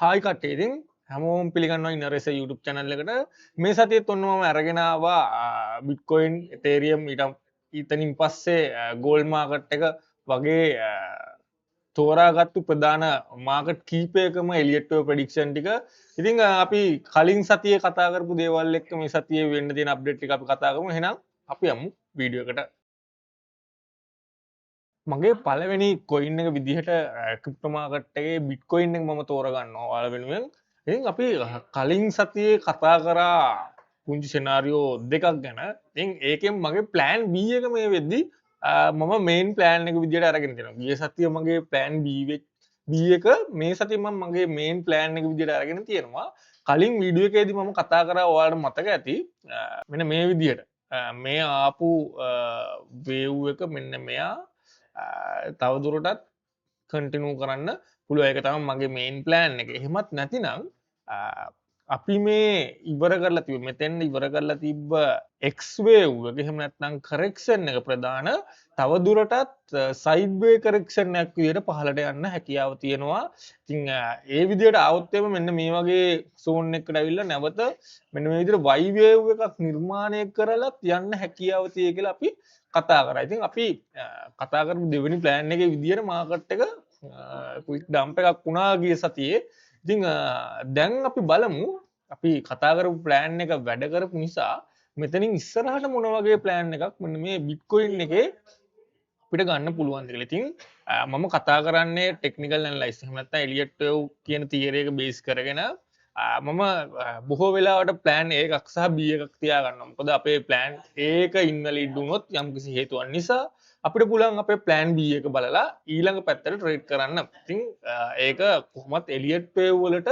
Hi කට්ටිය ඉතින් හැමෝම පිළිගන්නවා ඉන්නරෙස YouTube channel එකට මේ සතියේත් ඔන්න මම අරගෙන ආවා Bitcoin Ethereum ඊතනින් පස්සේ gold market එක වගේ තෝරාගත්තු ප්‍රධාන මාකට් කීපයකම එලියට් වේව් ප්‍රෙඩික්ෂන් ටික ඉතින් අපි කලින් සතියේ කතා කරපු දේවල් එක්ක මේ සතියේ වෙන්න තියෙන අප්ඩේට් ටික අපි කතා කරමු එහෙනම් අපි යමු වීඩියෝ එකට මගේ පළවෙනි කොයින් එක විදිහට ක්‍රිප්ටෝ මාකට් එකේ බිට්කොයින් එක මම තෝරගන්නවා ඔයාලා වෙනුවෙන්. ඉතින් අපි කලින් සතියේ කතා කරා පුංචි සිනාරියෝ දෙකක් ගැන. ඉතින් ඒකෙන් මගේ ප්ලෑන් B එක මේ වෙද්දි මම මේන් ප්ලෑන් එක විදිහට අරගෙන තියෙනවා. ගිය සතියේ මගේ ප්ලෑන් B එක මේ සතියේ මම මගේ මේන් ප්ලෑන් එක විදිහට අරගෙන තියෙනවා. කලින් වීඩියෝ එකේදී මම කතා කරා ඔයාලට මතක ඇති මෙන්න මේ විදිහට. මේ ආපු වේව් එක මෙන්න මෙයා තවදුරටත් කන්ටිනියු කරන්න පුළුවන්. ඒක තමයි මගේ මේන් ප්ලෑන් එක. එහෙමත් නැතිනම් අපි මේ ඉවර කරලා තිබ්බ මෙතෙන් ඉවර කරලා තිබ්බ X wave එක එහෙම නැත්නම් correction එක ප්‍රධාන තවදුරටත් side way correction එකක් විදිහට පහළට යන්න හැකියාව තියෙනවා. ඉතින් ඒ විදිහට આવොත් එම මෙන්න මේ වගේ zone එකකට ඇවිල්ලා නැවත මෙන්න මේ විදිහට Y wave එකක් නිර්මාණය කරලත් යන්න හැකියාව තියෙයි කියලා අපි කතා කරා. ඉතින් අපි කතා කරපු දෙවෙනි ප්ලෑන් එකේ විදිහට මාකට් එක ක්වික් ඩම්ප් එකක් වුණා ගිය සතියේ. ඉතින් දැන් අපි බලමු අපි කතා කරපු ප්ලෑන් එක වැඩ කරපු නිසා මෙතනින් ඉස්සරහට මොන වගේ ප්ලෑන් එකක් මෙන්න මේ බිට්කොයින් එකේ අපිට ගන්න පුළුවන්ද කියලා. ඉතින් මම කතා කරන්නේ ටෙක්නිකල් ඇනලයිස් එහෙම නැත්නම් එලියට් වේව් කියන තියරි එක බේස් කරගෙන මම බොහෝ වෙලාවට ප්ලෑන් A එකක් සහ B එකක් තියාගන්නවා. මොකද අපේ ප්ලෑන් A එක ඉන්වැලිඩ් වුණොත් යම්කිසි හේතුවක් නිසා අපිට පුළුවන් අපේ ප්ලෑන් B එක බලලා ඊළඟ පැත්තට ට්‍රේඩ් කරන්න. ඉතින් ඒක කොහොමත් එලියට් වේව් වලට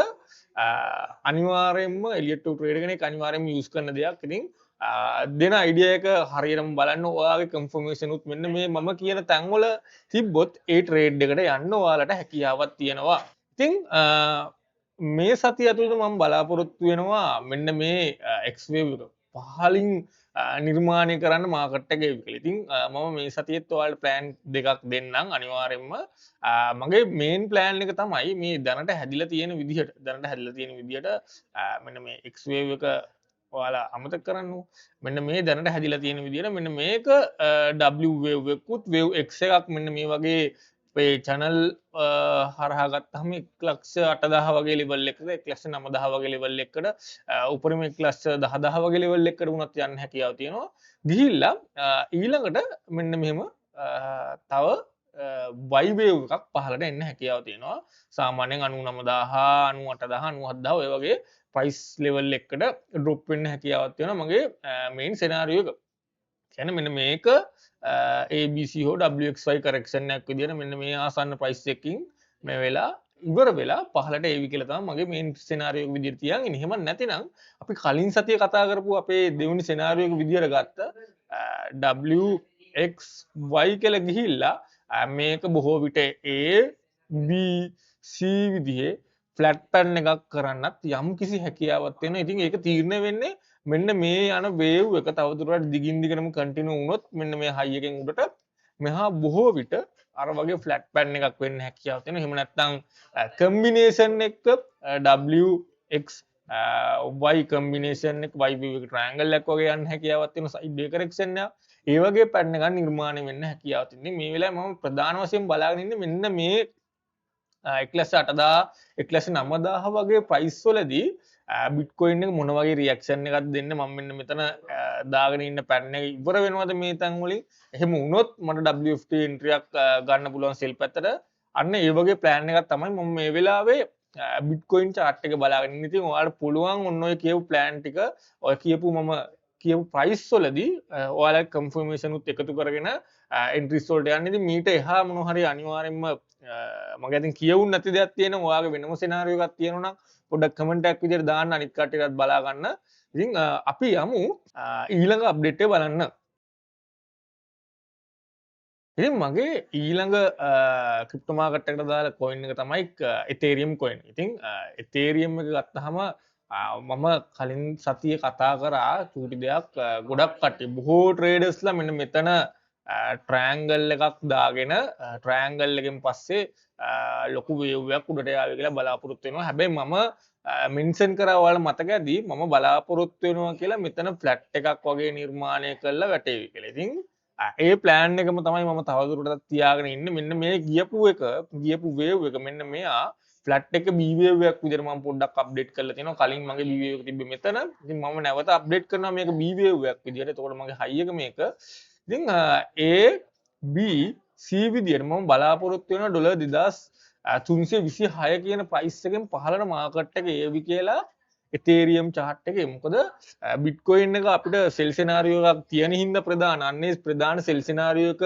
අනිවාර්යයෙන්ම එලියට් වේව් ට්‍රේඩ් කෙනෙක් අනිවාර්යයෙන්ම යූස් කරන දෙයක්. ඉතින් දෙන අයිඩියා එක හරියටම බලන්න ඔයාගේ කන්ෆර්මේෂන් උත් මෙන්න මේ මම කියන තැන්වල තිබ්බොත් ඒ ට්‍රේඩ් එකට යන්න ඔයාලට හැකියාවක් තියෙනවා. ඉතින් මේ සතිය ඇතුළත මම බලාපොරොත්තු වෙනවා මෙන්න මේ X wave එක පහලින් නිර්මාණය කරන්න මාකට් එකේ කියලා. ඉතින් මම මේ සතියේත් ඔයාලට ප්ලෑන් දෙකක් දෙන්නම් අනිවාර්යයෙන්ම. මගේ මේන් ප්ලෑන් එක තමයි මේ දැනට හැදිලා තියෙන විදිහට මෙන්න මේ X wave එක ඔයාලා අමතක කරන්න. මෙන්න මේ දැනට හැදිලා තියෙන විදිහට මෙන්න මේක W wave එකකුත් wave X එකක් මෙන්න මේ වගේ අපේ channel හරහා ගත්තාම 1,08,000 වගේ level එකකට 1,09,000 වගේ level එකකට උපරිම 1,10,000 වගේ level එකකට වුණත් යන්න හැකියාව තියෙනවා. ගිහිල්ලා ඊළඟට මෙන්න මෙහෙම තව Y wave එකක් පහළට එන්න හැකියාව තියෙනවා. සාමාන්‍යයෙන් 99,000 98,000 97,000 ඔය වගේ price level එකකට drop වෙන්න හැකියාවක් තියෙනවා මගේ main scenario එක. කියන්නේ මෙන්න මේක ABC හෝ WXY correction එකක් විදිහට මෙන්න මේ ආසන්න price එකකින් මේ වෙලා ඉවර වෙලා පහළට ඒවි කියලා තමයි මගේ main scenario එක විදිහට තියන් ඉන්නේ. එහෙම නැතිනම් අපි කලින් සතියේ කතා කරපු අපේ දෙවෙනි scenario එක විදිහට ගත්ත WXY කියලා ගිහිල්ලා මේක බොහෝ විට A B C විදිහේ ෆ්ලැට් පැටර්න් එකක් කරන්නත් යම් කිසි හැකියාවක් තියෙනවා. ඉතින් ඒක තීරණය වෙන්නේ මෙන්න මේ යන වේව් එක තවදුරටත් දිගින් දිගටම කන්ටිනියු වුණොත් මෙන්න මේ හයි එකෙන් උඩට මෙහා බොහෝ විට අර වගේ ෆ්ලැට් පැටර්න් එකක් වෙන්න හැකියාවක් තියෙනවා. එහෙම නැත්නම් කම්බිනේෂන් එක WX Y කම්බිනේෂන් එක Y වේව් එක ට්‍රයැන්ගල් එකක් වගේ යන්න හැකියාවක් තියෙනවා. සයිඩ් වේ කරෙක්ෂන් එක ඒ වගේ පැටර්න් එකක් නිර්මාණය වෙන්න හැකියාවක් තියෙනවා. මේ වෙලාවේ මම ප්‍රධාන වශයෙන් බලාගෙන ඉන්නේ මෙන්න මේ 1,08,000 1,09,000 වගේ ප්‍රයිස් වලදී බිට්කොයින් එක මොන වගේ රියැක්ෂන් එකක්ද දෙන්නේ මම මෙන්න මෙතන දාගෙන ඉන්න පැටර්න් එක ඉවර වෙනවද මේ තැන් වලින් එහෙම වුණොත් මට WFT එන්ට්‍රි එකක් ගන්න පුළුවන් සෙල් පැත්තට අන්න ඒ වගේ ප්ලෑන් එකක් තමයි මම මේ වෙලාවේ බිට්කොයින් chart එක බලාගෙන ඉන්නේ. ඉතින් ඔයාලට පුළුවන් ඔන්න ඔය කියපු ප්ලෑන් ටික ඔය කියපු මම කියපු ප්‍රයිස් වලදී ඔයාලගේ කන්ෆර්මේෂන් උත් එකතු කරගෙන එන්ට්‍රීස් වලට යන්න. ඉතින් මීට එහා මොන හරි අනිවාර්යෙන්ම මගේ අතින් කියවුන් නැති දෙයක් තියෙනවා. ඔයාගේ වෙනම සිනාරියෝ එකක් තියෙනවා නම් පොඩ්ඩක් කමෙන්ට් එකක් විදිහට දාන්න අනිත් කට්ටියටත් බලා ගන්න. ඉතින් අපි යමු ඊළඟ අප්ඩේට් එක බලන්න. ඉතින් මගේ ඊළඟ ක්‍රිප්ටෝ මාකට් එකට දාලා coin එක තමයි Ethereum coin. ඉතින් Ethereum එක ගත්තාම මම කලින් සතියේ කතා කරා චූටි දෙයක් ගොඩක් කට්ටිය බොහෝ ට්‍රේඩර්ස්ලා මෙන්න මෙතන ට්‍රෑන්ගල් එකක් දාගෙන ට්‍රෑන්ගල් එකෙන් පස්සේ ලොකු වේව්යක් උඩට යාවි කියලා බලාපොරොත්තු වෙනවා. හැබැයි මම මෙන්ෂන් කරා ඔයාලා මතක ඇති මම බලාපොරොත්තු වෙනවා කියලා මෙතන ෆ්ලැට් එකක් වගේ නිර්මාණය කරලා වැටේවි කියලා. ඉතින් ඒ ප්ලෑන් එකම තමයි මම තවදුරටත් තියාගෙන ඉන්නේ. මෙන්න මේ ගියපු වේව් එක මෙන්න මෙයා ෆ්ලැට් එක B wave එකක් විදිහට මම පොඩ්ඩක් අප්ඩේට් කරලා තියෙනවා. කලින් මගේ B wave එක තිබ්බේ මෙතන. ඉතින් මම නැවත අප්ඩේට් කරනවා මේක B wave එකක් විදිහට. එතකොට මගේ high එක මේක. ඉතින් A B C විදිහට මම බලාපොරොත්තු වෙනවා ඩොලර් 2326 කියන ප්‍රයිස් එකෙන් පහළට මාකට් එක ඒවි කියලා එතේරියම් chart එකේ. මොකද බිට්කොයින් එක අපිට සෙල් සිනාරියෝ එකක් තියෙන හින්දා ප්‍රධාන සෙල් සිනාරියෝ එක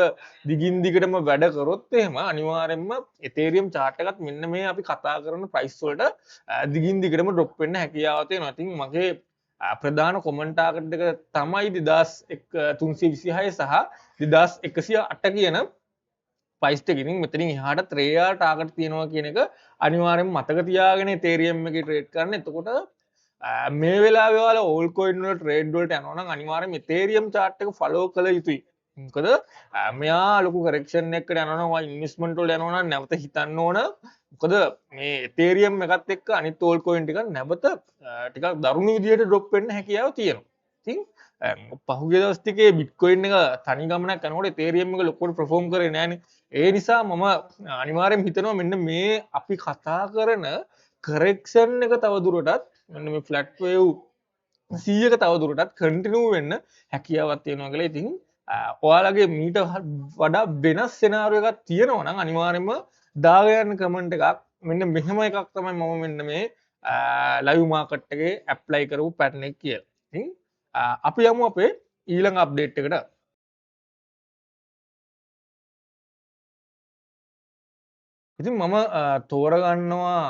දිගින් දිගටම වැඩ කරොත් එහෙම අනිවාර්යෙන්ම එතේරියම් chart එකත් මෙන්න මේ අපි කතා කරන ප්‍රයිස් වලට දිගින් දිගටම ඩ්‍රොප් වෙන්න හැකියාව තියෙනවා. ඉතින් මගේ ප්‍රධාන කොමන්ට් ටාගට් එක තමයි 2326 සහ 2108 කියන ප්‍රයිස් එක. ඉතින් මෙතනින් එහාට ත්‍රේයා ටාගට් තියෙනවා කියන එක අනිවාර්යෙන්ම මතක තියාගෙන එතේරියම් එකේ ට්‍රේඩ් කරන්න. එතකොට මේ වෙලාවේ ඔයාලා ඕල් කොයින් වල ට්‍රේඩ් වලට යනවා නම් අනිවාර්යෙන්ම එතේරියම් chart එක ෆලෝ කළ යුතුයි. මොකද මෙයා ලොකු කරෙක්ෂන් එකකට යනවා නම් ඔයා ඉන්වෙස්ට්මන්ට් වල යනවා නම් නැවත හිතන්න ඕන. මොකද මේ එතේරියම් එකත් එක්ක අනිත් ඕල් කොයින් ටික නැවත ටිකක් දරුණු විදියට ඩ්‍රොප් වෙන්න හැකියාව තියෙනවා. ඉතින් පහුගිය දවස් ටිකේ බිට්කොයින් එක තනි ගමනක් යනකොට එතේරියම් එක ලොකුවට perform කරේ නෑනේ. ඒ නිසා මම අනිවාර්යෙන්ම හිතනවා මෙන්න මේ අපි කතා කරන කරෙක්ෂන් එක තවදුරටත් මෙන්න මේ ෆ්ලැට් වේව් 100ක තවදුරටත් කන්ටිනියු වෙන්න හැකියාවක් තියෙනවා කියලා. ඉතින් ඔයාලගේ මීට වඩා වෙනස් සෙනාරියෝ එකක් තියෙනවා නම් අනිවාර්යෙන්ම දාගෙන යන්න කමෙන්ට් එකක්. මෙන්න මෙහෙම එකක් තමයි මම මෙන්න මේ ලයිව් මාකට් එකේ ඇප්ලයි කරපු පැටර්න් එක කියලා. ඉතින් අපි යමු අපේ ඊළඟ අප්ඩේට් එකට. ඉතින් මම තෝරගන්නවා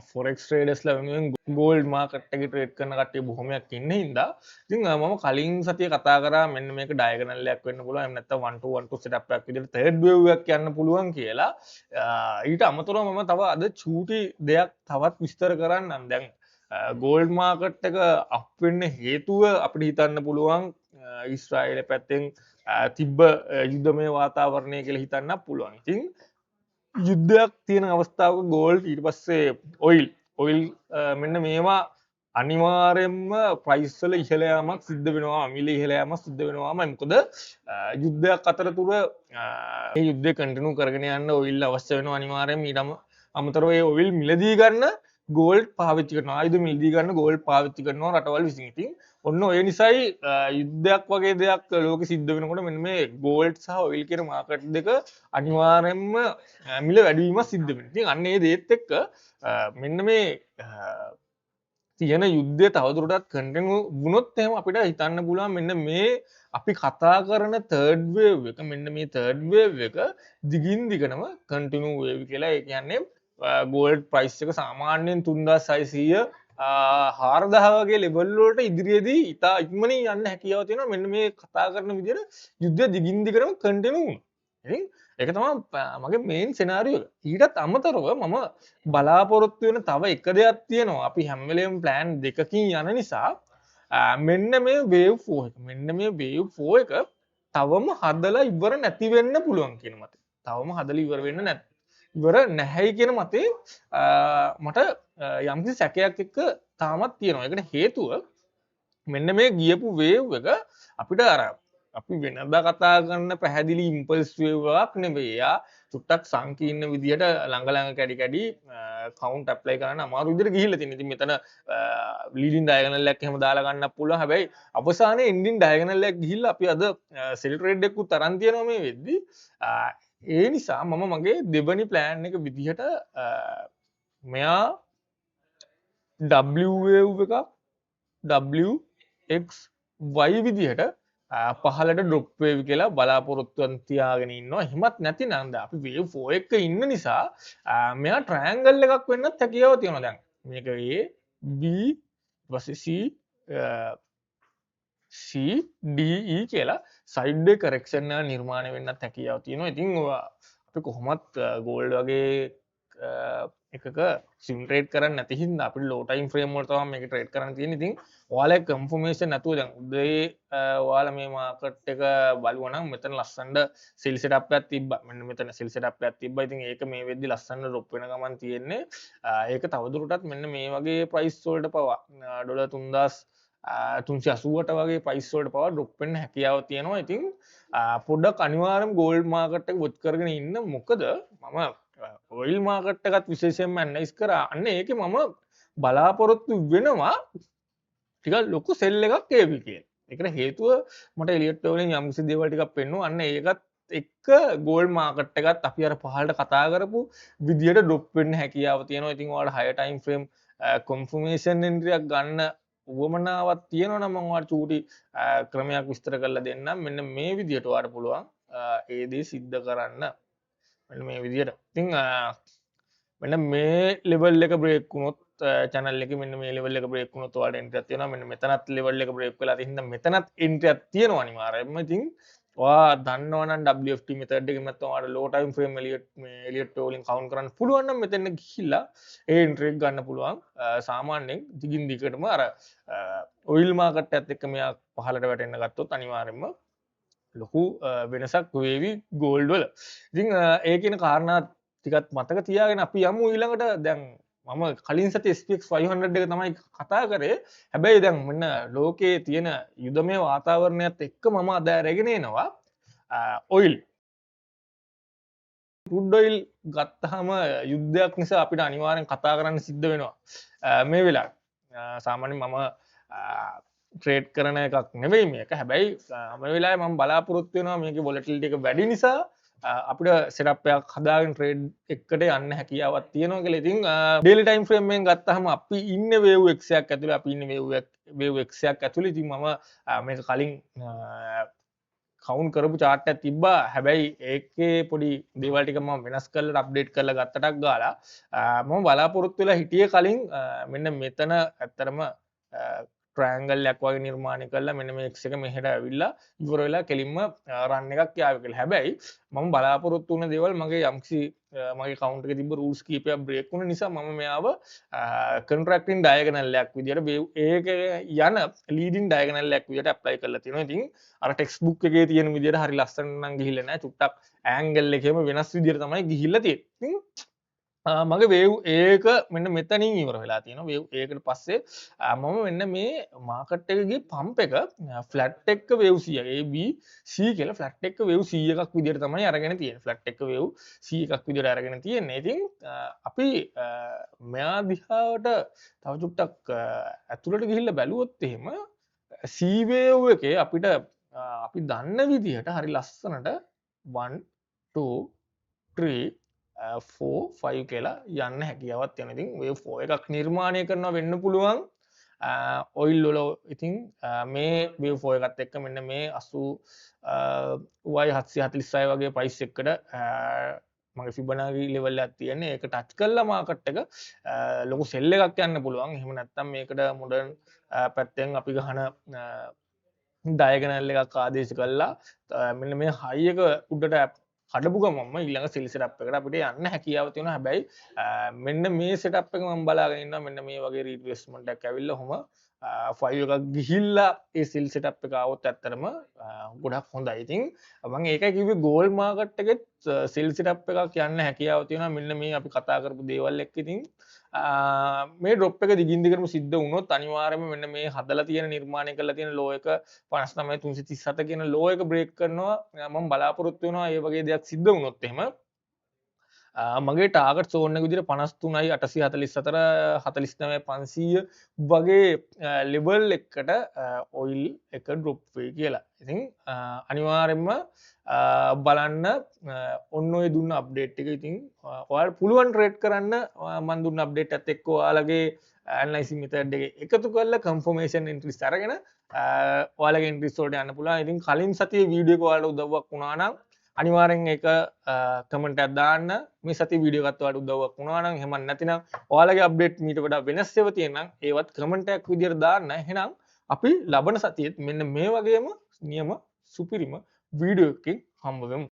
ෆොරෙක්ස් ට්‍රේඩර්ස්ලා වෙනුවෙන් ගෝල්ඩ් මාකට් එකේ ට්‍රේඩ් කරන කට්ටිය බොහොමයක් ඉන්න හින්දා ඉතින් මම කලින් සතියේ කතා කරා මෙන්න මේක ඩයගනල් එකක් වෙන්න පුළුවන් එහෙම නැත්නම් 1 2 1 2 සෙටප් එකක් විදිහට තර්ඩ් වේව් එකක් යන්න පුළුවන් කියලා. ඊට අමතරව මම තව අද චූටි දෙයක් තවත් විස්තර කරන්නම්. දැන් ගෝල්ඩ් මාකට් එක අප් වෙන්න හේතුව අපිට හිතන්න පුළුවන් ඊශ්‍රායලයේ පැත්තෙන් තිබ්බ යුද්ධමය වාතාවරණය කියලා හිතන්න පුළුවන්. ඉතින් යුද්ධයක් තියෙන අවස්ථාවක ගෝල්ඩ් ඊට පස්සේ ඔයිල් මෙන්න මේවා අනිවාර්යෙන්ම ප්‍රයිස් වල ඉහළ යාමක් සිද්ධ වෙනවා. මිල ඉහළ යාමක් සිද්ධ වෙනවාම මොකද යුද්ධයක් අතරතුර මේ යුද්ධය කන්ටිනියු කරගෙන යන්න ඔයිල් අවශ්‍ය වෙනවා අනිවාර්යෙන්ම. ඊටම අමතරව ඒ ඔයිල් මිලදී ගන්න ගෝල්ඩ් පාවිච්චි කරනවා. ආයුධ මිලදී ගන්න ගෝල්ඩ් පාවිච්චි කරනවා රටවල් විසින්. ඉතින් ඔන්න ඔය නිසායි යුද්ධයක් වගේ දෙයක් ලෝකෙ සිද්ධ වෙනකොට මෙන්න මේ ගෝල්ඩ් සහ ඔයිල් කියන මාකට් දෙක අනිවාර්යෙන්ම මිල වැඩි වීමක් සිද්ධ වෙනවා. ඉතින් අන්න ඒ දේත් එක්ක මෙන්න මේ තියෙන යුද්ධය තවදුරටත් කන්ටිනියු වුණොත් එහෙම අපිට හිතන්න පුළුවන් මෙන්න මේ අපි කතා කරන තර්ඩ් වේව් එක මෙන්න මේ තර්ඩ් වේව් එක දිගින් දිගටම කන්ටිනියු වේවි කියලා. ඒ කියන්නේ ගෝල්ඩ් ප්‍රයිස් එක සාමාන්‍යයෙන් 3600 4,000 වගේ ලෙවල් වලට ඉදිරියේදී ඉතා ඉක්මනින් යන්න හැකියාව තියෙනවා මෙන්න මේ කතා කරන විදිහට යුද්ධය දිගින් දිගටම කන්ටිනියු වුණා. ඉතින් ඒක තමයි මගේ මේන් සිනාරියෝ එක. ඊටත් අමතරව මම බලාපොරොත්තු වෙන තව එක දෙයක් තියෙනවා. අපි හැම වෙලේම ප්ලෑන් දෙකකින් යන නිසා මෙන්න මේ වේව් 4 එක. මෙන්න මේ වේව් 4 එක තවම හදලා ඉවර නැති වෙන්න පුළුවන් කියන මතය. තවම හදලා ඉවර වෙන්න නැති ඉවර නැහැයි කියන මතේ මට යම්කිසි සැකයක් එක්ක තාමත් තියෙනවා. ඒකට හේතුව මෙන්න මේ ගියපු වේව් එක අපිට අර අපි වෙනදා කතා කරන පැහැදිලි ඉම්පල්ස් වේව් එකක් නෙවෙයි. යා චුට්ටක් සංකීර්ණ විදියට ළඟ කැඩි කවුන්ට් ඇප්ලයි කරන්න අමාරු විදියට ගිහිල්ලා තියෙනවා. ඉතින් මෙතන ලීඩින් ඩයගනල් එකක් එහෙම දාලා ගන්නත් පුළුවන්. හැබැයි අවසානයේ එන්ඩින් ඩයගනල් එකක් ගිහිල්ලා අපි අද සෙල් ට්‍රේඩ් එකකුත් තරම් තියෙනවා මේ වෙද්දි. ඒ නිසා මම මගේ දෙවනි ප්ලෑන් එක විදිහට මෙයා W wave එකක් WXY විදිහට පහලට ඩ්‍රොප් වේවි කියලා බලාපොරොත්තුවක් තියාගෙන ඉන්නවා. එහෙමත් නැතිනම් අපි වේව් 4 එක ඉන්න නිසා මෙයා ට්‍රයැන්ගල් එකක් වෙන්නත් හැකියාව තියෙනවා. දැන් මේක A B ඊපස්සේ C D E කියලා සයිඩ් වේ කරෙක්ෂන් එක නිර්මාණය වෙන්නත් හැකියාව තියෙනවා. ඉතින් අපි කොහොමත් ගෝල්ඩ් වගේ එකක සිම් ට්‍රේඩ් කරන්න නැති හින්දා අපිට ලෝ ටයිම් ෆ්‍රේම් වලට තමයි මේක ට්‍රේඩ් කරන්න තියෙන්නේ. ඉතින් ඔයාලා කන්ෆර්මේෂන් නැතුව දැන් උදේ ඔයාලා මේ මාකට් එක බලුවා නම් මෙතන ලස්සනට සෙල් සෙටප් එකක් තිබ්බා. මෙන්න මෙතන සෙල් සෙටප් එකක් තිබ්බා. ඉතින් ඒක මේ වෙද්දි ලස්සනට ඩ්‍රොප් වෙන ගමන් තියෙන්නේ. ඒක තවදුරටත් මෙන්න මේ වගේ ප්‍රයිස් වලට පවා ඩොලර් 3,380ට වගේ ප්‍රයිස් වලට පවා ඩ්‍රොප් වෙන්න හැකියාව තියෙනවා. ඉතින් පොඩ්ඩක් අනිවාර්යයෙන්ම ගෝල්ඩ් මාකට් එක වොච් කරගෙන ඉන්න. මොකද මම ඔයිල් මාකට් එකත් විශේෂයෙන්ම ඇනලයිස් කරා. අන්න ඒකේ මම බලාපොරොත්තු වෙනවා ටිකක් ලොකු සෙල් එකක් ඒවි කියලා. ඒකට හේතුව මට එලියට් වලින් යම් කිසි දේවල් ටිකක් පෙන්නුවා. අන්න ඒකත් එක්ක ගෝල්ඩ් මාකට් එකත් අපි අර පහළට කතා කරපු විදියට ඩ්‍රොප් වෙන්න හැකියාව තියෙනවා. ඉතින් ඔයාලට හයර් ටයිම් ෆ්‍රේම් කන්ෆර්මේෂන් එන්ට්‍රියක් ගන්න උවමනාවක් තියෙනවා නම් මම ඔයාලට චූටි ක්‍රමයක් විස්තර කරලා දෙන්නම්. මෙන්න මේ විදියට ඔයාලට පුළුවන් ඒ දේ සිද්ධ කරන්න. මෙන්න මේ විදියට. ඉතින් මෙන්න මේ ලෙවල් එක බ්‍රේක් වුණොත් channel එකේ මෙන්න මේ ලෙවල් එක බ්‍රේක් වුණොත් ඔයාලට එන්ට්‍රියක් තියෙනවා. මෙන්න මෙතනත් ලෙවල් එක බ්‍රේක් වෙලා තියෙන හින්දා මෙතනත් එන්ට්‍රියක් තියෙනවා අනිවාර්යයෙන්ම. ඉතින් ඔයා දන්නවනම් WFT method එකෙන් නැත්නම් ඔයාලට low time frame එලියට් වලින් කවුන්ට් කරන්න පුළුවන් නම් මෙතන ගිහිල්ලා ඒ එන්ට්‍රි එක ගන්න පුළුවන්. සාමාන්‍යයෙන් දිගින් දිගටම අර ඔයිල් මාකට් එකත් එක්ක මෙයා පහළට වැටෙන්න ගත්තොත් අනිවාර්යයෙන්ම ලොකු වෙනසක් වේවි ගෝල්ඩ් වල. ඉතින් ඒ කියන කාරණා ටිකක් මතක තියාගෙන අපි යමු ඊළඟට. දැන් මම කලින් සති SPX 500 එක තමයි කතා කරේ. හැබැයි දැන් මෙන්න ලෝකයේ තියෙන යුදමය වාතාවරණයත් එක්ක මම අද අරගෙන එනවා ඔයිල්. ක්‍රූඩ් ඔයිල් ගත්තාම යුද්ධයක් නිසා අපිට අනිවාර්යෙන් කතා කරන්න සිද්ධ වෙනවා මේ වෙලාවේ. සාමාන්‍යයෙන් මම ට්‍රේඩ් කරන එකක් නෙවෙයි මේක. හැබැයි මේ වෙලාවේ මම බලාපොරොත්තු වෙනවා මේකේ වොලටිලිටි එක වැඩි නිසා අපිට සෙටප් එකක් හදාගෙන ට්‍රේඩ් එකට යන්න හැකියාවක් තියෙනවා කියලා. ඉතින් ඩේලි ටයිම් ෆ්‍රේම් එකෙන් ගත්තාම අපි ඉන්නේ වේව් X එකක් ඇතුලේ. අපි ඉන්නේ වේව් X එකක් ඇතුලේ. ඉතින් මම මේක කලින් කවුන්ට් කරපු chart එකක් තිබ්බා. හැබැයි ඒකේ පොඩි දේවල් ටික මම වෙනස් කරලා අප්ඩේට් කරලා ගත්තටක් ගාලා මම බලාපොරොත්තු වෙලා හිටියේ කලින් මෙන්න මෙතන ඇත්තරම ට්‍රයැන්ගල් එකක් වගේ නිර්මාණය කරලා මෙන්න මේ X එක මෙහෙට ඇවිල්ලා ඉවර වෙලා කෙලින්ම රන් එකක් යාවි කියලා. හැබැයි මම බලාපොරොත්තු වුණ දේවල් මගේ යම්කිසි මගේ කවුන්ට් එකේ තිබ්බ රූල්ස් කීපයක් බ්‍රේක් වුණ නිසා මම මෙයාව කොන්ට්‍රැක්ටින් ඩයගනල් එකක් විදියට ඒක යන ලීඩින් ඩයගනල් එකක් විදියට ඇප්ලයි කරලා තියෙනවා. ඉතින් අර ටෙක්ස්ට් බුක් එකේ තියෙන විදියට හරි ලස්සන නම් ගිහිල්ලා නැහැ. චුට්ටක් ඇන්ගල් එකේම වෙනස් විදියට තමයි ගිහිල්ලා තියෙන්නේ. මගේ වේව් ඒක මෙන්න මෙතනින් ඉවර වෙලා තියෙනවා. වේව් ඒකට පස්සේ මම මෙන්න මේ මාකට් එකේ පම්ප් එක ෆ්ලැට් එක වේව් 100 AB C කියලා ෆ්ලැට් එක වේව් 100 එකක් විදියට තමයි අරගෙන තියෙන්නේ. ෆ්ලැට් එක වේව් 100 එකක් විදියට අරගෙන තියෙන්නේ. ඉතින් අපි මෙයා දිහාට තව චුට්ටක් ඇතුළට ගිහිල්ලා බැලුවොත් එහෙම C වේව් එකේ අපිට අපි දන්න විදිහට හරි ලස්සනට 1 2 3 4 5 කියලා යන්න හැකියාවක් තියෙනවා. ඉතින් wave 4 එකක් නිර්මාණය කරනවා වෙන්න පුළුවන් ඔයිල් වල. ඉතින් මේ wave 4 එකත් එක්ක මෙන්න මේ 80 Y746 වගේ ප්‍රයිස් එකකට මගේ Fibonacci level එකක් තියෙන්නේ. ඒක ටච් කළා මාකට් එක ලොකු සෙල් එකක් යන්න පුළුවන්. එහෙම නැත්නම් මේකට මොඩර්න් පැත්තෙන් අපි ගහන ඩයගනල් එකක් ආදේශ කළා මෙන්න මේ හයි එක උඩට කඩපු ගමන්ම ඊළඟ සෙල් සෙටප් එකට අපිට යන්න හැකියාව තියෙනවා. හැබැයි මෙන්න මේ සෙටප් එක මම බලාගෙන ඉන්නවා. මෙන්න මේ වගේ රීට්‍රේස්මන්ට් එකක් ඇවිල්ලා ඔහම 5 එකක් ගිහිල්ලා ඒ සෙල් සෙටප් එක આવොත් ඇත්තටම ගොඩක් හොඳයි. ඉතින් මම ඒකයි කිව්වේ ගෝල්ඩ් මාකට් එකෙත් සෙල් සෙටප් එකක් යන්න හැකියාව තියෙනවා. මෙන්න මේ අපි කතා කරපු දේවල් එක්ක. ඉතින් මේ ඩ්‍රොප් එක දිගින් දිගටම සිද්ධ වුණොත් අනිවාර්යයෙන්ම මෙන්න මේ හදලා තියෙන නිර්මාණය කරලා තියෙන ලෝ එක 59337 කියන ලෝ එක බ්‍රේක් කරනවා. මම බලාපොරොත්තු වෙනවා ඒ වගේ දෙයක් සිද්ධ වුණොත් එහෙම මගේ ටාගට් සෝන් එක විදිහට 53844 49500 වගේ ලෙවල් එකකට ඔයිල් එක ඩ්‍රොප් වෙයි කියලා. ඉතින් අනිවාර්යයෙන්ම බලන්න ඔන්න ඔය දුන්න අප්ඩේට් එක. ඉතින් ඔයාලට පුළුවන් ට්‍රේඩ් කරන්න මම දුන්න අප්ඩේට් එකත් එක්ක ඔයාලගේ ඇනලයිසිස් මෙතඩ් එක එකතු කරලා කන්ෆර්මේෂන් එන්ට්‍රීස් අරගෙන ඔයාලගේ එන්ට්‍රීස් වලට යන්න පුළුවන්. ඉතින් කලින් සතියේ වීඩියෝ එක ඔයාලට උදව්වක් වුණා නම් අනිවාර්යෙන් ඒක කමෙන්ට් එකක් දාන්න. මේ සතියේ වීඩියෝ එකත් ඔයාලට උදව්වක් වුණා නම් එහෙම නැතිනම් ඔයාලගේ අප්ඩේට් මීට වඩා වෙනස් ඒවා තියෙනවා ඒවත් කමෙන්ට් එකක් විදියට දාන්න. එහෙනම් අපි ලබන සතියේත් මෙන්න මේ වගේම නියම සුපිරිම වීඩියෝ එකකින් හම්බ වෙමු.